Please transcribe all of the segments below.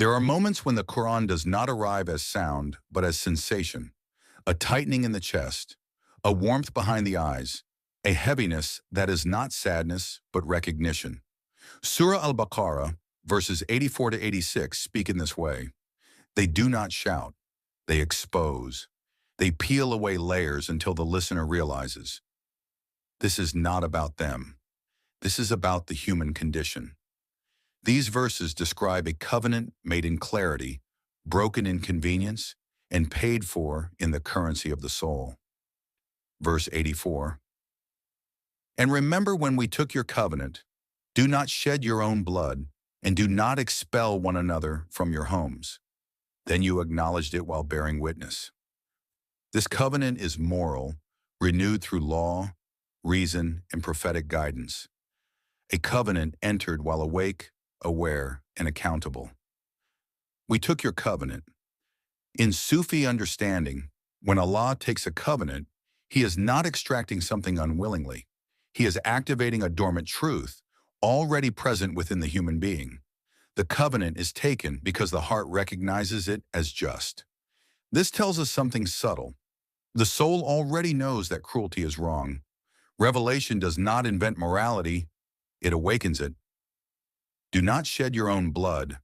There are moments when the Quran does not arrive as sound, but as sensation, a tightening in the chest, a warmth behind the eyes, a heaviness that is not sadness, but recognition. Surah Al-Baqarah, verses 84 to 86 speak in this way. They do not shout. They expose. They peel away layers until the listener realizes. This is not about them. This is about the human condition. These verses describe a covenant made in clarity, broken in convenience, and paid for in the currency of the soul. Verse 84. And remember when we took your covenant, do not shed your own blood, and do not expel one another from your homes. Then you acknowledged it while bearing witness. This covenant is moral, renewed through law, reason, and prophetic guidance. A covenant entered while awake, aware, and accountable. We took your covenant. In Sufi understanding, when Allah takes a covenant, He is not extracting something unwillingly. He is activating a dormant truth already present within the human being. The covenant is taken because the heart recognizes it as just. This tells us something subtle. The soul already knows that cruelty is wrong. Revelation does not invent morality, it awakens it. Do not shed your own blood.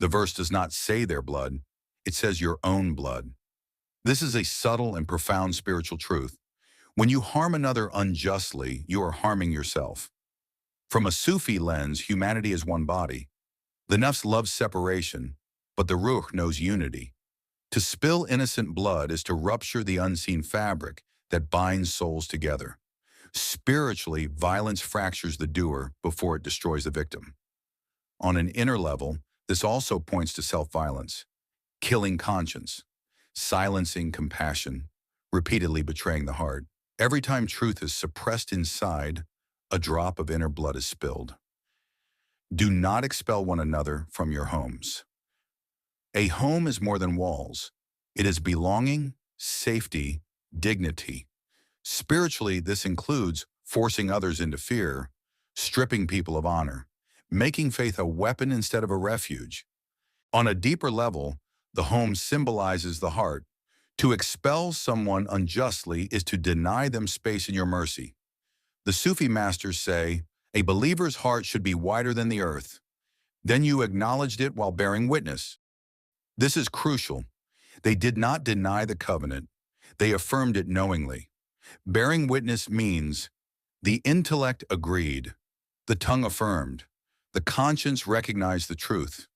The verse does not say their blood, it says your own blood. This is a subtle and profound spiritual truth. When you harm another unjustly, you are harming yourself. From a Sufi lens, humanity is one body. The nafs loves separation, but the ruh knows unity. To spill innocent blood is to rupture the unseen fabric that binds souls together. Spiritually, violence fractures the doer before it destroys the victim. On an inner level, this also points to self-violence, killing conscience, silencing compassion, repeatedly betraying the heart. Every time truth is suppressed inside, a drop of inner blood is spilled. Do not expel one another from your homes. A home is more than walls. It is belonging, safety, dignity. Spiritually, this includes forcing others into fear, stripping people of honor, making faith a weapon instead of a refuge. On a deeper level, the home symbolizes the heart. To expel someone unjustly is to deny them space in your mercy. The Sufi masters say, a believer's heart should be wider than the earth. Then you acknowledged it while bearing witness. This is crucial. They did not deny the covenant. They affirmed it knowingly. Bearing witness means the intellect agreed, the tongue affirmed, the conscience recognized the truth.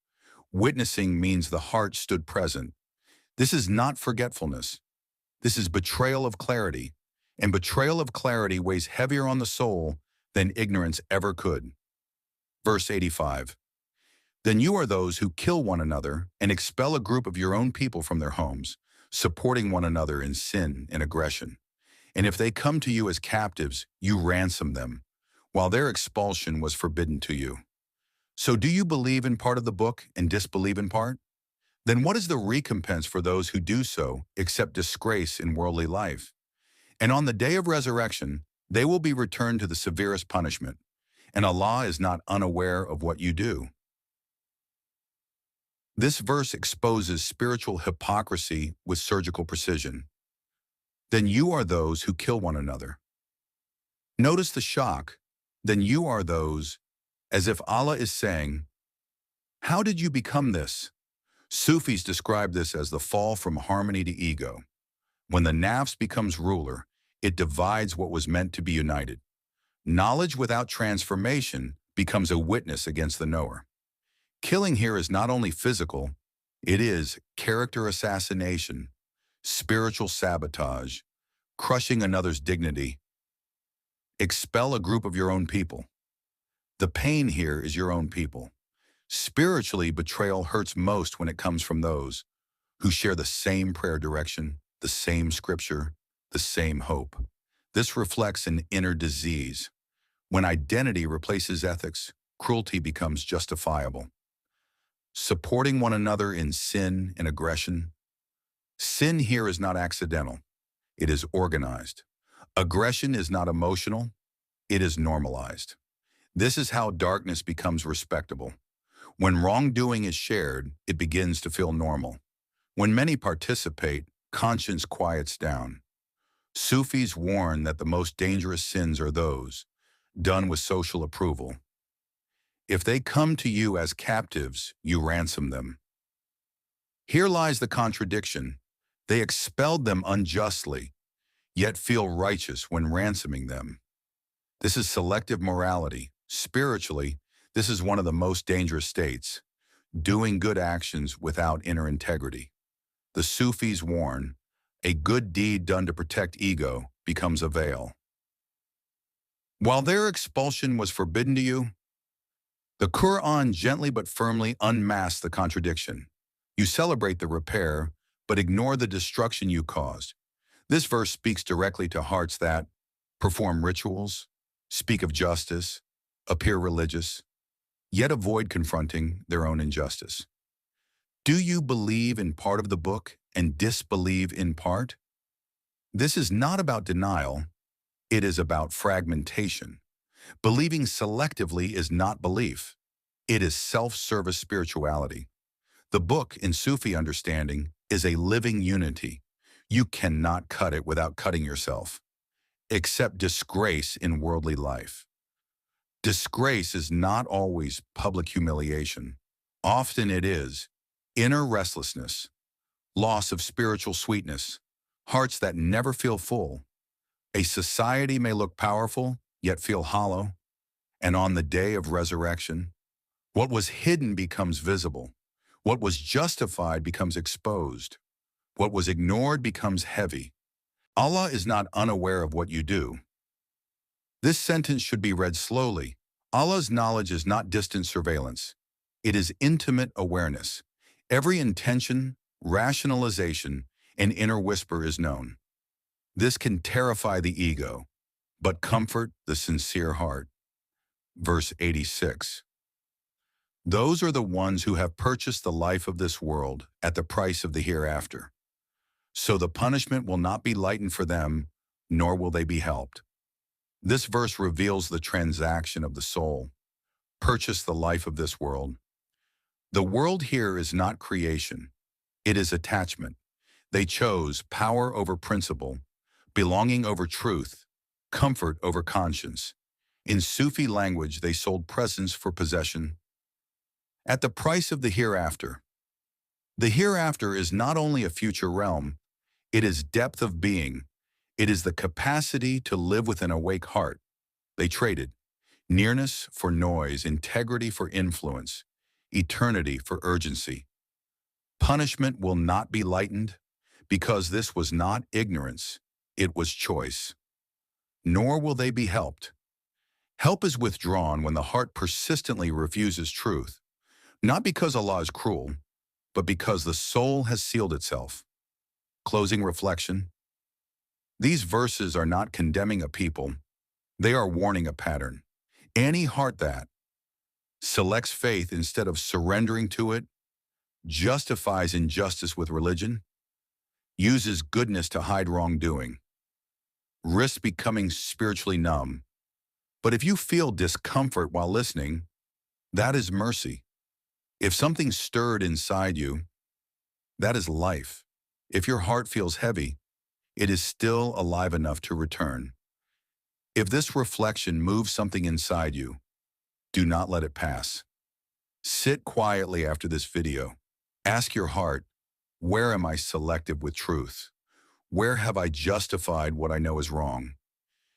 Witnessing means the heart stood present. This is not forgetfulness. This is betrayal of clarity, and betrayal of clarity weighs heavier on the soul than ignorance ever could. Verse 85. Then you are those who kill one another and expel a group of your own people from their homes, supporting one another in sin and aggression. And if they come to you as captives, you ransom them, while their expulsion was forbidden to you. So do you believe in part of the book and disbelieve in part? Then what is the recompense for those who do so except disgrace in worldly life? And on the day of resurrection, they will be returned to the severest punishment, and Allah is not unaware of what you do. This verse exposes spiritual hypocrisy with surgical precision. Then you are those who kill one another. Notice the shock. Then you are those, as if Allah is saying, how did you become this? Sufis describe this as the fall from harmony to ego. When the nafs becomes ruler, it divides what was meant to be united. Knowledge without transformation becomes a witness against the knower. Killing here is not only physical, it is character assassination, spiritual sabotage, crushing another's dignity. Expel a group of your own people. The pain here is your own people. Spiritually, betrayal hurts most when it comes from those who share the same prayer direction, the same scripture, the same hope. This reflects an inner disease. When identity replaces ethics, cruelty becomes justifiable. Supporting one another in sin and aggression. Sin here is not accidental. It is organized. Aggression is not emotional. It is normalized. This is how darkness becomes respectable. When wrongdoing is shared, it begins to feel normal. When many participate, conscience quiets down. Sufis warn that the most dangerous sins are those done with social approval. If they come to you as captives, you ransom them. Here lies the contradiction. They expelled them unjustly, yet feel righteous when ransoming them. This is selective morality. Spiritually, this is one of the most dangerous states, doing good actions without inner integrity. The Sufis warn, a good deed done to protect ego becomes a veil. While their expulsion was forbidden to you, the Qur'an gently but firmly unmasks the contradiction. You celebrate the repair, but ignore the destruction you caused. This verse speaks directly to hearts that perform rituals, speak of justice, appear religious, yet avoid confronting their own injustice. Do you believe in part of the book and disbelieve in part? This is not about denial, it is about fragmentation. Believing selectively is not belief. It is self-service spirituality. The book, in Sufi understanding, is a living unity. You cannot cut it without cutting yourself. Accept disgrace in worldly life. Disgrace is not always public humiliation. Often it is inner restlessness, loss of spiritual sweetness, hearts that never feel full. A society may look powerful, yet feel hollow. And on the day of resurrection, what was hidden becomes visible. What was justified becomes exposed. What was ignored becomes heavy. Allah is not unaware of what you do. This sentence should be read slowly. Allah's knowledge is not distant surveillance. It is intimate awareness. Every intention, rationalization, and inner whisper is known. This can terrify the ego, but comfort the sincere heart. Verse 86. Those are the ones who have purchased the life of this world at the price of the hereafter. So the punishment will not be lightened for them, nor will they be helped. This verse reveals the transaction of the soul. Purchase the life of this world. The world here is not creation. It is attachment. They chose power over principle, belonging over truth, comfort over conscience. In Sufi language, they sold presence for possession. At the price of the hereafter. The hereafter is not only a future realm, it is depth of being. It is the capacity to live with an awake heart. They traded nearness for noise, integrity for influence, eternity for urgency. Punishment will not be lightened because this was not ignorance, it was choice. Nor will they be helped. Help is withdrawn when the heart persistently refuses truth, not because Allah is cruel, but because the soul has sealed itself. Closing reflection. These verses are not condemning a people, they are warning a pattern. Any heart that selects faith instead of surrendering to it, justifies injustice with religion, uses goodness to hide wrongdoing, risks becoming spiritually numb. But if you feel discomfort while listening, that is mercy. If something stirred inside you, that is life. If your heart feels heavy, it is still alive enough to return. If this reflection moves something inside you, do not let it pass. Sit quietly after this video. Ask your heart, where am I selective with truth? Where have I justified what I know is wrong?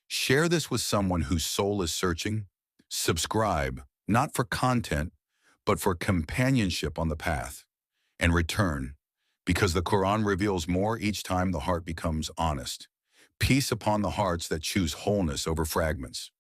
Share this with someone whose soul is searching. Subscribe, not for content, but for companionship on the path. And return, because the Quran reveals more each time the heart becomes honest. Peace upon the hearts that choose wholeness over fragments.